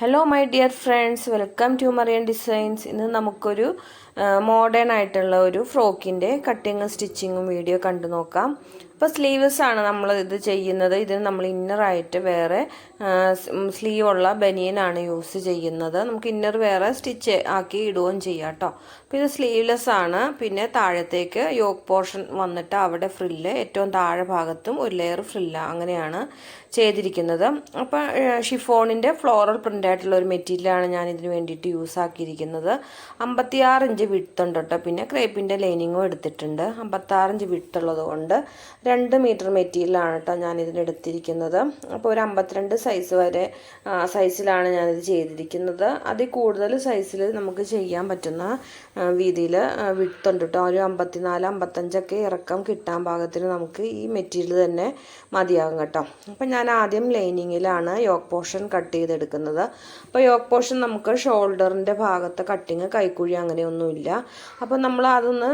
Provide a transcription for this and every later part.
Hello my dear friends, welcome to Marian designs. ഇന്ന് നമുക്കൊരു modern ആയിട്ടുള്ള ഒരു ഫ്രോക്കിൻ്റെ കട്ടിങ്ങും സ്റ്റിച്ചിങ്ങും വീഡിയോ കണ്ടു നോക്കാം. അപ്പോൾ സ്ലീവ്സ് ആണ് നമ്മൾ ഇത് ചെയ്യുന്നത്. ഇതിന് നമ്മൾ ഇന്നറായിട്ട് വേറെ സ്ലീവ് ഉള്ള ബനിയനാണ് യൂസ് ചെയ്യുന്നത്. നമുക്ക് ഇന്നർ വേറെ സ്റ്റിച്ച് ആക്കി ഇടുകയും ചെയ്യാം കേട്ടോ. അപ്പോൾ ഇത് സ്ലീവ്ലെസ് ആണ്. പിന്നെ താഴത്തേക്ക് യോക്ക് പോർഷൻ വന്നിട്ട് അവിടെ ഫ്രില്ല് ഏറ്റവും താഴെ ഭാഗത്തും ഒരു ലെയർ ഫ്രില്ല അങ്ങനെയാണ് ചെയ്തിരിക്കുന്നത്. അപ്പോൾ ഷിഫോണിൻ്റെ ഫ്ലോറൽ പ്രിൻ്റ് ആയിട്ടുള്ള ഒരു മെറ്റീരിയലാണ് ഞാൻ ഇതിന് വേണ്ടിയിട്ട് യൂസ് ആക്കിയിരിക്കുന്നത്. 56 ഇഞ്ച് വിഡ്ത്ത് ഉണ്ട് കേട്ടോ. പിന്നെ ക്രേപ്പിൻ്റെ ലൈനിങ്ങും എടുത്തിട്ടുണ്ട്. 56 ഇഞ്ച് വിഡ്ത്ത് ഉള്ളത് കൊണ്ട് 2 മീറ്റർ മെറ്റീരിയലാണ് കേട്ടോ ഞാൻ ഇതിനെടുത്തിരിക്കുന്നത്. അപ്പോൾ ഒരു 52 സൈസ് വരെ സൈസിലാണ് ഞാനിത് ചെയ്തിരിക്കുന്നത്. അതിൽ കൂടുതൽ സൈസിൽ നമുക്ക് ചെയ്യാൻ പറ്റുന്ന വീതിയിൽ വിഡ്ത്ത് ഉണ്ട് കേട്ടോ. ഒരു 54 55 ഇറക്കം കിട്ടാൻ പാകത്തിന് നമുക്ക് ഈ മെറ്റീരിയൽ തന്നെ മതിയാകും കേട്ടോ. അപ്പം ഞാൻ ആദ്യം ലൈനിങ്ങിലാണ് യോക്ക് പോർഷൻ കട്ട് ചെയ്തെടുക്കുന്നത്. അപ്പോൾ യോക്ക് പോർഷൻ നമുക്ക് ഷോൾഡറിൻ്റെ ഭാഗത്തെ കട്ടിങ് കൈക്കുഴി അങ്ങനെയൊന്നുമില്ല. അപ്പോൾ നമ്മൾ അതൊന്ന്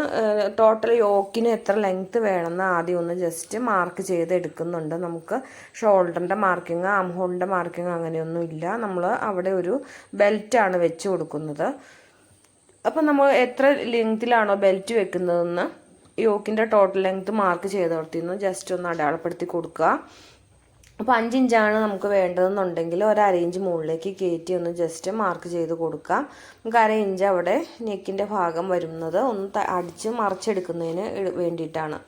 ടോട്ടൽ യോക്കിന് എത്ര ലെങ്ത്ത് വേണമെന്ന് ആദ്യം ഒന്ന് ജസ്റ്റ് മാർക്ക് ചെയ്തെടുക്കുന്നുണ്ട്. നമുക്ക് ഷോൾഡറിൻ്റെ മാർക്കിങ് ആം ഹോളിൻ്റെ മാർക്കിങ് അങ്ങനെയൊന്നുമില്ല. നമ്മൾ അവിടെ ഒരു ബെൽറ്റാണ് വെച്ച് കൊടുക്കുന്നത്. അപ്പോൾ നമ്മൾ എത്ര ലെങ്ത്തിലാണോ ബെൽറ്റ് വെക്കുന്നതെന്ന് യോക്കിൻ്റെ ടോട്ടൽ ലെങ്ത്ത് മാർക്ക് ചെയ്തെടുത്തിരുന്നു ജസ്റ്റ് ഒന്ന് അടയാളപ്പെടുത്തി കൊടുക്കുക. അപ്പോൾ 5 ഇഞ്ചാണ് നമുക്ക് വേണ്ടതെന്നുണ്ടെങ്കിൽ ഒരു അര ഇഞ്ച് മുകളിലേക്ക് കയറ്റി ഒന്ന് ജസ്റ്റ് മാർക്ക് ചെയ്ത് കൊടുക്കാം. നമുക്ക് അര ഇഞ്ച് അവിടെ നെക്കിൻ്റെ ഭാഗം വരുന്നത് ഒന്ന് അടിച്ച് മറിച്ചെടുക്കുന്നതിന് വേണ്ടിയിട്ടാണ്.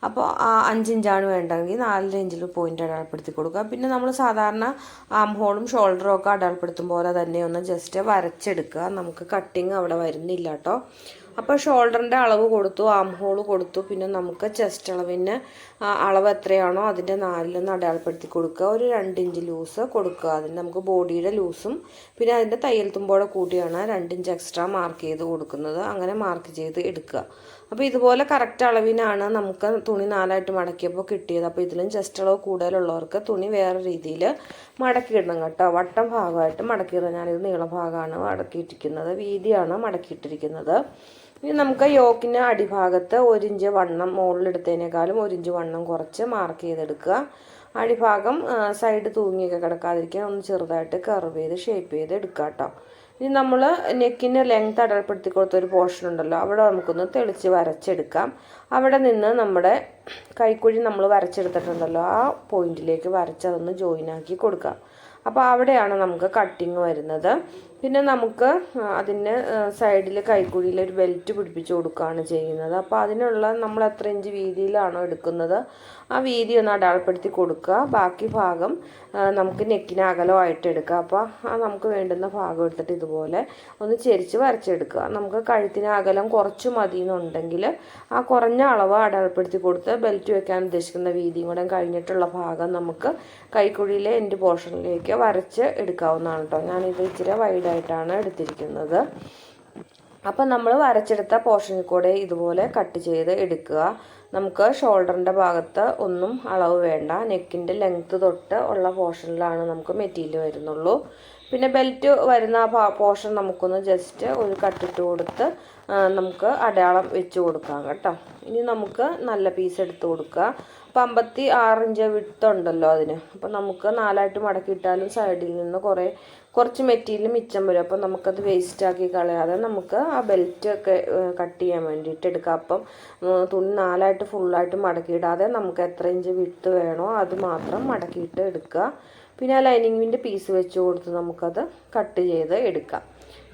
അപ്പോൾ 5 ഇഞ്ചാണ് വേണ്ടതെങ്കിൽ 4 ഇഞ്ചിൽ പോയിൻ്റ് അടയാളപ്പെടുത്തി കൊടുക്കുക. പിന്നെ നമ്മൾ സാധാരണ ആം ഹോളും ഷോൾഡറും ഒക്കെ അടയാളപ്പെടുത്തും പോലെ തന്നെ ഒന്ന് ജസ്റ്റ് വരച്ചെടുക്കുക. നമുക്ക് കട്ടിങ് അവിടെ വരുന്നില്ല കേട്ടോ. അപ്പോൾ ഷോൾഡറിൻ്റെ അളവ് കൊടുത്തു, ആം ഹോൾ കൊടുത്തു. പിന്നെ നമുക്ക് ചെസ്റ്റ് അളവിന് അളവ് എത്രയാണോ അതിൻ്റെ 4 അടയാളപ്പെടുത്തി കൊടുക്കുക. ഒരു 2 ഇഞ്ച് ലൂസ് കൊടുക്കുക. അതിന് നമുക്ക് ബോഡിയുടെ ലൂസും പിന്നെ അതിൻ്റെ തയ്യൽ തുമ്പോടെ കൂട്ടിയാണ് 2 ഇഞ്ച് എക്സ്ട്രാ മാർക്ക് ചെയ്ത് കൊടുക്കുന്നത്. അങ്ങനെ മാർക്ക് ചെയ്ത് എടുക്കുക. അപ്പോൾ ഇതുപോലെ കറക്റ്റ് അളവിനാണ് നമുക്ക് തുണി 4ആയിട്ട് മടക്കിയപ്പോൾ കിട്ടിയത്. അപ്പോൾ ഇതിലും ചെസ്റ്റ് അളവ് കൂടുതലുള്ളവർക്ക് തുണി വേറെ രീതിയിൽ മടക്കിയിടണം കേട്ടോ. വട്ടം ഭാഗമായിട്ട് മടക്കിയിടണം. ഞാനിത് നീളഭാഗമാണ് മടക്കിയിട്ടിരിക്കുന്നത്, വീതിയാണ് മടക്കിയിട്ടിരിക്കുന്നത്. ഇനി നമുക്ക് യോക്കിന് അടിഭാഗത്ത് 1 ഇഞ്ച് വണ്ണം മുകളിലെടുത്തതിനേക്കാളും 1 ഇഞ്ച് വണ്ണം കുറച്ച് മാർക്ക് ചെയ്തെടുക്കുക. അടിഭാഗം സൈഡ് തൂങ്ങിയൊക്കെ കിടക്കാതിരിക്കാൻ ഒന്ന് ചെറുതായിട്ട് കർവ് ചെയ്ത് ഷേപ്പ് ചെയ്ത് എടുക്കുക കേട്ടോ. ഇനി നമ്മൾ നെക്കിന് ലെങ്ത് അടയാളപ്പെടുത്തി കൊടുത്തൊരു പോർഷൻ ഉണ്ടല്ലോ, അവിടെ നമുക്കൊന്ന് തെളിച്ച് വരച്ചെടുക്കാം. അവിടെ നിന്ന് നമ്മുടെ കൈക്കുഴി നമ്മൾ വരച്ചെടുത്തിട്ടുണ്ടല്ലോ, ആ പോയിന്റിലേക്ക് വരച്ചതൊന്ന് ജോയിൻ ആക്കി കൊടുക്കാം. അപ്പോൾ അവിടെയാണ് നമുക്ക് കട്ടിങ് വരുന്നത്. പിന്നെ നമുക്ക് അതിന് സൈഡിൽ കൈക്കുഴിയിൽ ഒരു ബെൽറ്റ് പിടിപ്പിച്ച് കൊടുക്കുകയാണ് ചെയ്യുന്നത്. അപ്പോൾ അതിനുള്ള നമ്മൾ എത്ര ഇഞ്ച് വീതിയിലാണോ എടുക്കുന്നത് ആ വീതി ഒന്ന് അടയാളപ്പെടുത്തി കൊടുക്കുക. ബാക്കി ഭാഗം നമുക്ക് നെക്കിന് അകലമായിട്ട് എടുക്കുക. അപ്പോൾ നമുക്ക് വേണ്ടുന്ന ഭാഗം എടുത്തിട്ട് ഇതുപോലെ ഒന്ന് ചെരിച്ച് വരച്ചെടുക്കുക. നമുക്ക് കഴുത്തിന് അകലം കുറച്ച് മതി എന്നുണ്ടെങ്കിൽ ആ കുറഞ്ഞ അളവ് അടയാളപ്പെടുത്തി കൊടുത്ത് ബെൽറ്റ് വെക്കാൻ ഉദ്ദേശിക്കുന്ന വീതിയും കൂടെ കഴിഞ്ഞിട്ടുള്ള ഭാഗം നമുക്ക് കൈക്കുഴിയിലെ എൻഡ് പോർഷനിലേക്ക് വരച്ച് എടുക്കാവുന്നതാണ് കേട്ടോ. ഞാനിത് ഇച്ചിരി വൈഡായിട്ടാണ് എടുത്തിരിക്കുന്നത്. അപ്പം നമ്മൾ വരച്ചെടുത്ത പോർഷനിൽ കൂടെ ഇതുപോലെ കട്ട് ചെയ്ത് എടുക്കുക. നമുക്ക് ഷോൾഡറിൻ്റെ ഭാഗത്ത് ഒന്നും അളവ് വേണ്ട. നെക്കിൻ്റെ ലെങ്ത്ത് തൊട്ട് ഉള്ള പോർഷനിലാണ് നമുക്ക് മെറ്റീരിയൽ വരുന്നുള്ളൂ. പിന്നെ ബെൽറ്റ് വരുന്ന ആ പോർഷൻ നമുക്കൊന്ന് ജസ്റ്റ് ഒരു കട്ടിട്ട് കൊടുത്ത് നമുക്ക് അടയാളം വെച്ച് കൊടുക്കാം കേട്ടോ. ഇനി നമുക്ക് നല്ല പീസ് എടുത്ത് കൊടുക്കുക. അപ്പോൾ 56 ഇഞ്ച് വിഡ്ത്ത് ഉണ്ടല്ലോ അതിന്. അപ്പോൾ നമുക്ക് 4ആയിട്ട് മടക്കിയിട്ടാലും സൈഡിൽ നിന്ന് കുറച്ച് മെറ്റീരിയൽ മിച്ചം വരും. അപ്പോൾ നമുക്കത് വേസ്റ്റാക്കി കളയാതെ നമുക്ക് ആ ബെൽറ്റ് ഒക്കെ കട്ട് ചെയ്യാൻ വേണ്ടിയിട്ട് എടുക്കാം. അപ്പം തുണി 4ആയിട്ട് ഫുള്ളായിട്ട് മടക്കിയിടാതെ നമുക്ക് എത്ര ഇഞ്ച് വിഡ്ത്ത് വേണോ അത് മാത്രം മടക്കിയിട്ട് എടുക്കുക. പിന്നെ ആ ലൈനിങ്ങിൻ്റെ പീസ് വെച്ച് കൊടുത്ത് നമുക്കത് കട്ട് ചെയ്ത് എടുക്കാം.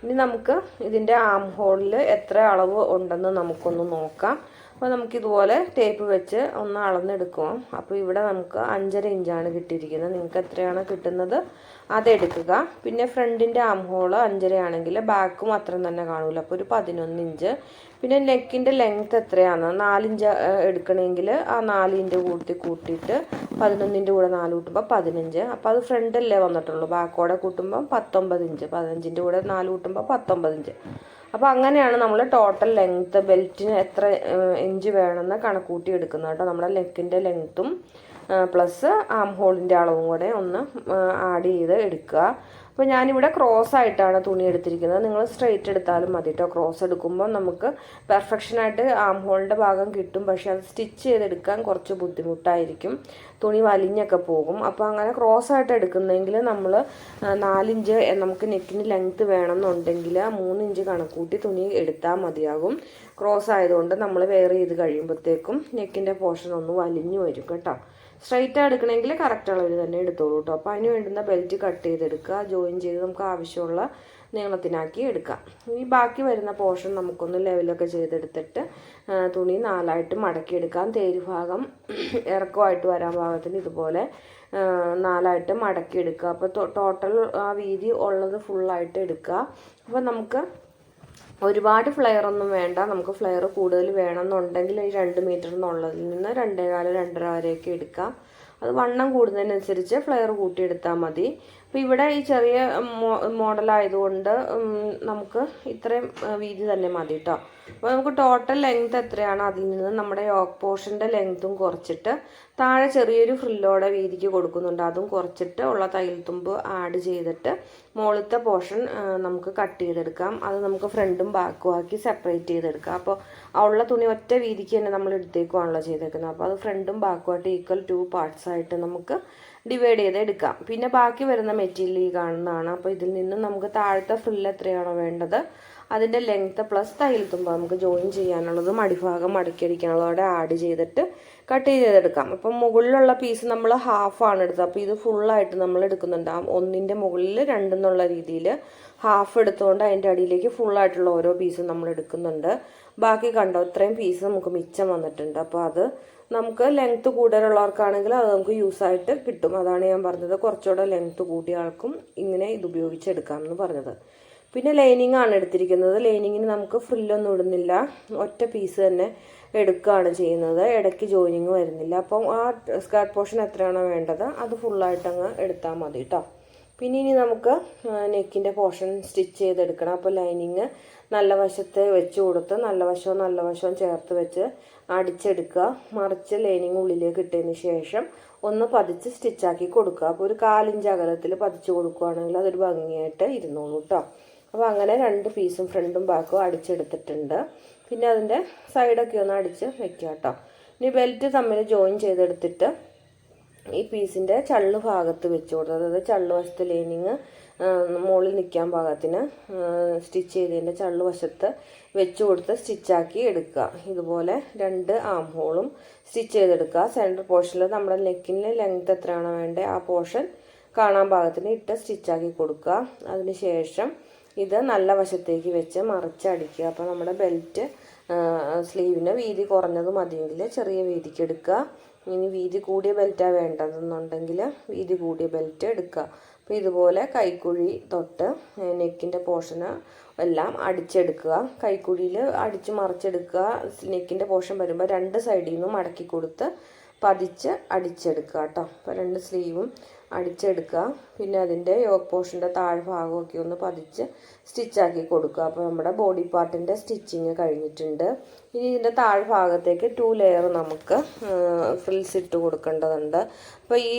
ഇനി നമുക്ക് ഇതിൻ്റെ ആം ഹോളിൽ എത്ര അളവ് ഉണ്ടെന്ന് നമുക്കൊന്ന് നോക്കാം. അപ്പോൾ നമുക്കിതുപോലെ ടേപ്പ് വെച്ച് ഒന്ന് അളന്നെടുക്കും. അപ്പോൾ ഇവിടെ നമുക്ക് 5.5 ഇഞ്ചാണ് കിട്ടിയിരിക്കുന്നത്. നിങ്ങൾക്ക് എത്രയാണ് കിട്ടുന്നത് അതെടുക്കുക. പിന്നെ ഫ്രണ്ടിൻ്റെ ആം ഹോൾ 5.5 ആണെങ്കിൽ ബാക്കും അത്രയും തന്നെ കാണൂല. അപ്പോൾ ഒരു 11 ഇഞ്ച്. പിന്നെ നെക്കിൻ്റെ ലെങ്ത്ത് എത്രയാണ് 4 ഇഞ്ച് എടുക്കണമെങ്കിൽ ആ 4 ഇഞ്ച് കൂട്ടിയിട്ട് 11ൻ്റെ കൂടെ 4 കൂട്ടുമ്പോൾ 15. അപ്പോൾ അത് ഫ്രണ്ടല്ലേ വന്നിട്ടുള്ളൂ. ബാക്കോടെ കൂട്ടുമ്പോൾ 19 ഇഞ്ച്. 15ൻ്റെ കൂടെ 4 കൂട്ടുമ്പോൾ 19 ഇഞ്ച്. അപ്പോൾ അങ്ങനെയാണ് നമ്മൾ ടോട്ടൽ ലെങ്ത്ത് ബെൽറ്റിന് എത്ര ഇഞ്ച് വേണമെന്ന് കണക്കൂട്ടി എടുക്കുന്നത് കേട്ടോ. നമ്മുടെ നെക്കിൻ്റെ ലെങ്ത്തും പ്ലസ് ആം ഹോളിൻ്റെ അളവും കൂടെ ഒന്ന് ആഡ് ചെയ്ത് എടുക്കുക. അപ്പോൾ ഞാനിവിടെ ക്രോസ് ആയിട്ടാണ് തുണി എടുത്തിരിക്കുന്നത്. നിങ്ങൾ സ്ട്രെയിറ്റ് എടുത്താലും മതി കേട്ടോ. ക്രോസ് എടുക്കുമ്പോൾ നമുക്ക് പെർഫെക്ഷനായിട്ട് ആം ഹോളിൻ്റെ ഭാഗം കിട്ടും. പക്ഷെ അത് സ്റ്റിച്ച് ചെയ്തെടുക്കാൻ കുറച്ച് ബുദ്ധിമുട്ടായിരിക്കും, തുണി വലിഞ്ഞൊക്കെ പോകും. അപ്പോൾ അങ്ങനെ ക്രോസ് ആയിട്ട് എടുക്കുന്നെങ്കിൽ നമ്മൾ 4 ഇഞ്ച് നമുക്ക് നെക്കിന് ലെങ്ത്ത് വേണമെന്നുണ്ടെങ്കിൽ 3 ഇഞ്ച് കണക്കൂട്ടി തുണി എടുത്താൽ മതിയാകും. ക്രോസ് ആയതുകൊണ്ട് നമ്മൾ വെയർ ചെയ്ത് കഴിയുമ്പോഴത്തേക്കും നെക്കിൻ്റെ പോർഷൻ ഒന്ന് വലിഞ്ഞു വരും കേട്ടോ. സ്ട്രൈറ്റ് എടുക്കണമെങ്കിൽ കറക്റ്റ് അളവിൽ തന്നെ എടുത്തോളൂ കേട്ടോ. അപ്പോൾ അതിന് വേണ്ടുന്ന ബെൽറ്റ് കട്ട് ചെയ്തെടുക്കുക, ജോയിൻ ചെയ്ത് നമുക്ക് ആവശ്യമുള്ള നീളത്തിനാക്കി എടുക്കാം. ഈ ബാക്കി വരുന്ന പോർഷൻ നമുക്കൊന്ന് ലെവലൊക്കെ ചെയ്തെടുത്തിട്ട് തുണി 4ആയിട്ട് മടക്കിയെടുക്കാം. തേര് ഭാഗം ഇറക്കമായിട്ട് വരാൻ പാകത്തിന് ഇതുപോലെ 4ആയിട്ട് മടക്കിയെടുക്കുക. അപ്പോൾ ടോട്ടൽ ആ വീതി ഉള്ളത് ഫുള്ളായിട്ട് എടുക്കുക. അപ്പോൾ നമുക്ക് ഒരുപാട് ഫ്ലെയർ ഒന്നും വേണ്ട. നമുക്ക് ഫ്ലെയർ കൂടുതൽ വേണമെന്നുണ്ടെങ്കിൽ ഈ 2 മീറ്റർ എന്നുള്ളതിൽ നിന്ന് 2.25 2.5 വരെയൊക്കെ എടുക്കാം. അത് വണ്ണം കൂടുന്നതിനനുസരിച്ച് ഫ്ലെയർ കൂട്ടിയെടുത്താൽ മതി. അപ്പോൾ ഇവിടെ ഈ ചെറിയ മോഡലായതുകൊണ്ട് നമുക്ക് ഇത്രയും വീതി തന്നെ മതി കേട്ടോ. അപ്പോൾ നമുക്ക് ടോട്ടൽ ലെങ്ത് എത്രയാണോ അതിൽ നിന്ന് നമ്മുടെ യോക്ക് പോർഷൻ്റെ ലെങ്ത്തും കുറച്ചിട്ട് താഴെ ചെറിയൊരു ഫ്രില്ലോടെ വീതിക്ക് കൊടുക്കുന്നുണ്ട്, അതും കുറച്ചിട്ട് ഉള്ള തയ്യൽ തുമ്പ് ആഡ് ചെയ്തിട്ട് മുകളിലത്തെ പോർഷൻ നമുക്ക് കട്ട് ചെയ്തെടുക്കാം. അത് നമുക്ക് ഫ്രണ്ടും ബാക്കും ആക്കി സെപ്പറേറ്റ് ചെയ്തെടുക്കാം. അപ്പോൾ ഉള്ള തുണി ഒറ്റ വീതിക്ക് തന്നെ നമ്മൾ എടുത്തേക്കുവാണല്ലോ ചെയ്തേക്കുന്നത്. അപ്പോൾ അത് ഫ്രണ്ടും ബാക്കുമായിട്ട് ഈക്വൽ 2 പാർട്സ് ആയിട്ട് നമുക്ക് ഡിവൈഡ് ചെയ്ത് എടുക്കാം. പിന്നെ ബാക്കി വരുന്ന മെറ്റീരിയൽ ഈ കാണുന്നതാണ്. അപ്പോൾ ഇതിൽ നിന്ന് നമുക്ക് താഴത്തെ ഫ്രില്ല് എത്രയാണോ വേണ്ടത് അതിൻ്റെ ലെങ്ത്ത് പ്ലസ് തയ്യൽ തുമ്പ് നമുക്ക് ജോയിൻ ചെയ്യാനുള്ളതും അടിഭാഗം മടക്കിയടിക്കാനുള്ളതോടെ ആഡ് ചെയ്തിട്ട് കട്ട് ചെയ്തെടുക്കാം. അപ്പം മുകളിലുള്ള പീസ് നമ്മൾ ഹാഫാണ് എടുത്തത്. അപ്പോൾ ഇത് ഫുള്ളായിട്ട് നമ്മൾ എടുക്കുന്നുണ്ട്. 1ൻ്റെ മുകളിൽ 2 എന്നുള്ള രീതിയിൽ ഹാഫ് എടുത്തുകൊണ്ട് അതിൻ്റെ അടിയിലേക്ക് ഫുള്ളായിട്ടുള്ള ഓരോ പീസും നമ്മൾ എടുക്കുന്നുണ്ട്. ബാക്കി കണ്ടോ ഇത്രയും പീസ് നമുക്ക് മിച്ചം വന്നിട്ടുണ്ട്. അപ്പോൾ അത് നമുക്ക് ലെങ്ത്ത് കൂടുതലുള്ളവർക്കാണെങ്കിൽ അത് നമുക്ക് യൂസായിട്ട് കിട്ടും. അതാണ് ഞാൻ പറഞ്ഞത്, കുറച്ചുകൂടെ ലെങ്ത്ത് കൂട്ടിയ ആൾക്കും ഇങ്ങനെ ഇത് ഉപയോഗിച്ചെടുക്കാം എന്ന് പറഞ്ഞത്. പിന്നെ ലൈനിങ് ആണ് എടുത്തിരിക്കുന്നത്. ലൈനിങ്ങിന് നമുക്ക് ഫ്രില്ലൊന്നും ഇടുന്നില്ല, ഒറ്റ പീസ് തന്നെ എടുക്കുകയാണ് ചെയ്യുന്നത്. ഇടയ്ക്ക് ജോയിനിങ് വരുന്നില്ല. അപ്പം ആ സ്കേർട്ട് പോർഷൻ എത്രയാണോ വേണ്ടത് അത് ഫുള്ളായിട്ട് അങ്ങ് എടുത്താൽ മതി കേട്ടോ. പിന്നെ ഇനി നമുക്ക് നെക്കിൻ്റെ പോർഷൻ സ്റ്റിച്ച് ചെയ്തെടുക്കണം. അപ്പോൾ ലൈനിങ് നല്ല വശത്തെ വെച്ച് കൊടുത്ത് നല്ല വശവും ചേർത്ത് വെച്ച് അടിച്ചെടുക്കുക. മറിച്ച് ലൈനിങ് ഉള്ളിലേക്ക് ഇട്ടതിന് ശേഷം ഒന്ന് പതിച്ച് സ്റ്റിച്ചാക്കി കൊടുക്കുക. അപ്പോൾ ഒരു 1/4 ഇഞ്ച് അകലത്തിൽ പതിച്ച് കൊടുക്കുകയാണെങ്കിൽ അതൊരു ഭംഗിയായിട്ട് ഇരുന്നോളൂ കേട്ടോ. അപ്പോൾ അങ്ങനെ 2 പീസും ഫ്രണ്ടും ബാക്കും അടിച്ചെടുത്തിട്ടുണ്ട്. പിന്നെ അതിൻ്റെ സൈഡൊക്കെ ഒന്ന് അടിച്ച് വെക്കുക കേട്ടോ. ഇനി ബെൽറ്റ് തമ്മിൽ ജോയിൻ ചെയ്തെടുത്തിട്ട് ഈ പീസിൻ്റെ ചള്ളു ഭാഗത്ത് വെച്ച് കൊടുത്തത്, അതായത് ചള്ളു വശത്ത് ലൈനിങ് മുകളിൽ നിൽക്കാൻ പാകത്തിന് സ്റ്റിച്ച് ചെയ്തതിൻ്റെ ചള്ളു വശത്ത് വെച്ച് കൊടുത്ത് സ്റ്റിച്ചാക്കി എടുക്കുക. ഇതുപോലെ 2 ആം ഹോളും സ്റ്റിച്ച് ചെയ്തെടുക്കുക. സെൻറ്റർ പോർഷനിൽ നമ്മുടെ നെക്കിന് ലെങ്ത് എത്രയാണോ വേണ്ടത് ആ പോർഷൻ കാണാൻ പാകത്തിന് ഇട്ട് സ്റ്റിച്ചാക്കി കൊടുക്കുക. അതിന് ശേഷം ഇത് നല്ല വശത്തേക്ക് വെച്ച് മറിച്ചടിക്കുക. അപ്പോൾ നമ്മുടെ ബെൽറ്റ് സ്ലീവിന് വീതി കുറഞ്ഞത് മതിയെങ്കിൽ ചെറിയ വീതിക്ക് എടുക്കുക. ഇനി വീതി കൂടിയ ബെൽറ്റാണ് വേണ്ടതെന്നുണ്ടെങ്കിൽ വീതി കൂടിയ ബെൽറ്റ് എടുക്കുക. അപ്പോൾ ഇതുപോലെ കൈക്കുഴി തൊട്ട് നെക്കിൻ്റെ പോർഷന് എല്ലാം അടിച്ചെടുക്കുക. കൈക്കുഴിയിൽ അടിച്ച് മറിച്ചെടുക്കുക. നെക്കിൻ്റെ പോർഷൻ വരുമ്പോൾ 2 സൈഡിൽ നിന്നും മടക്കി കൊടുത്ത് പതിച്ച് അടിച്ചെടുക്കുക കേട്ടോ. അപ്പോൾ 2 സ്ലീവും അടിച്ചെടുക്കുക. പിന്നെ അതിൻ്റെ യോക്ക് പോർഷൻ്റെ താഴ്ഭാഗമൊക്കെ ഒന്ന് പതിച്ച് സ്റ്റിച്ചാക്കി കൊടുക്കുക. അപ്പോൾ നമ്മുടെ ബോഡി പാർട്ടിൻ്റെ സ്റ്റിച്ചിങ് കഴിഞ്ഞിട്ടുണ്ട്. ഇനി ഇതിൻ്റെ താഴ്ഭാഗത്തേക്ക് 2 ലെയർ നമുക്ക് ഫ്രിൽസ് ഇട്ട് കൊടുക്കേണ്ടതുണ്ട്. അപ്പോൾ ഈ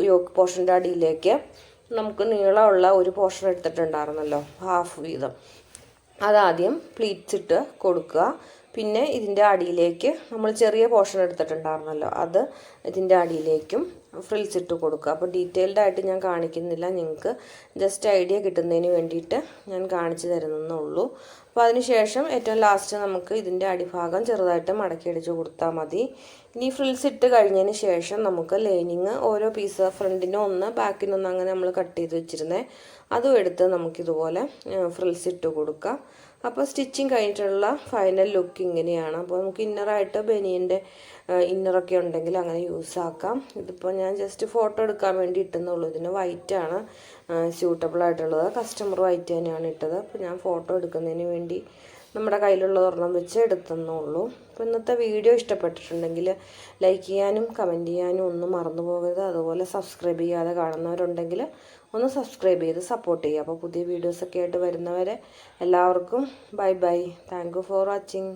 യോക്ക് പോർഷൻ്റെ അടിയിലേക്ക് നമുക്ക് നീളമുള്ള ഒരു പോർഷൻ എടുത്തിട്ടുണ്ടായിരുന്നല്ലോ, ഹാഫ് വീതം, അതാദ്യം പ്ലീറ്റ്സ് ഇട്ട് കൊടുക്കുക. പിന്നെ ഇതിൻ്റെ അടിയിലേക്ക് നമ്മൾ ചെറിയ പോർഷൻ എടുത്തിട്ടുണ്ടായിരുന്നല്ലോ അത് ഇതിൻ്റെ അടിയിലേക്കും ഫ്രിൽസ് ഇട്ട് കൊടുക്കുക. അപ്പോൾ ഡീറ്റെയിൽഡ് ആയിട്ട് ഞാൻ കാണിക്കുന്നില്ല, നിങ്ങൾക്ക് ജസ്റ്റ് ഐഡിയ കിട്ടുന്നതിന് വേണ്ടിയിട്ട് ഞാൻ കാണിച്ചു തരുന്നേ. അപ്പോൾ അതിനുശേഷം ഏറ്റവും ലാസ്റ്റ് നമുക്ക് ഇതിൻ്റെ അടിഭാഗം ചെറുതായിട്ട് മടക്കി അടിച്ച് കൊടുത്താൽ മതി. ഇനി ഫ്രിൽസ് ഇട്ട് കഴിഞ്ഞതിന് ശേഷം നമുക്ക് ലൈനിങ് ഓരോ പീസ് ഫ്രണ്ടിനും ഒന്ന് ബാക്കിനൊന്ന് അങ്ങനെ നമ്മൾ കട്ട് ചെയ്ത് വെച്ചിരുന്നേ അതും എടുത്ത് നമുക്കിതുപോലെ ഫ്രിൽസ് ഇട്ട് കൊടുക്കാം. അപ്പോൾ സ്റ്റിച്ചിങ് കഴിഞ്ഞിട്ടുള്ള ഫൈനൽ ലുക്ക് ഇങ്ങനെയാണ്. അപ്പോൾ നമുക്ക് ഇന്നറായിട്ട് ബനിയൻ്റെ ഇന്നറൊക്കെ ഉണ്ടെങ്കിൽ അങ്ങനെ യൂസ് ആക്കാം. ഇതിപ്പോൾ ഞാൻ ജസ്റ്റ് ഫോട്ടോ എടുക്കാൻ വേണ്ടി ഇട്ടെന്നുള്ളൂ. ഇതിന് വൈറ്റാണ് സ്യൂട്ടബിൾ ആയിട്ടുള്ളത്, കസ്റ്റമർ വൈറ്റ് തന്നെയാണ് ഇട്ടത്. അപ്പോൾ ഞാൻ ഫോട്ടോ എടുക്കുന്നതിന് വേണ്ടി നമ്മുടെ കയ്യിലുള്ള ഒരെണ്ണം വെച്ച് എടുത്തെന്നുള്ളൂ. അപ്പോൾ ഇന്നത്തെ വീഡിയോ ഇഷ്ടപ്പെട്ടിട്ടുണ്ടെങ്കിൽ ലൈക്ക് ചെയ്യാനും കമൻറ്റ് ചെയ്യാനും ഒന്നും മറന്നു പോകരുത്. അതുപോലെ സബ്സ്ക്രൈബ് ചെയ്യാതെ കാണുന്നവരുണ്ടെങ്കിൽ ഒന്ന് സബ്സ്ക്രൈബ് ചെയ്ത് സപ്പോർട്ട് ചെയ്യുക. അപ്പോൾ പുതിയ വീഡിയോസൊക്കെ ആയിട്ട് വരുന്നവരെ എല്ലാവർക്കും bye bye. Thank you for watching.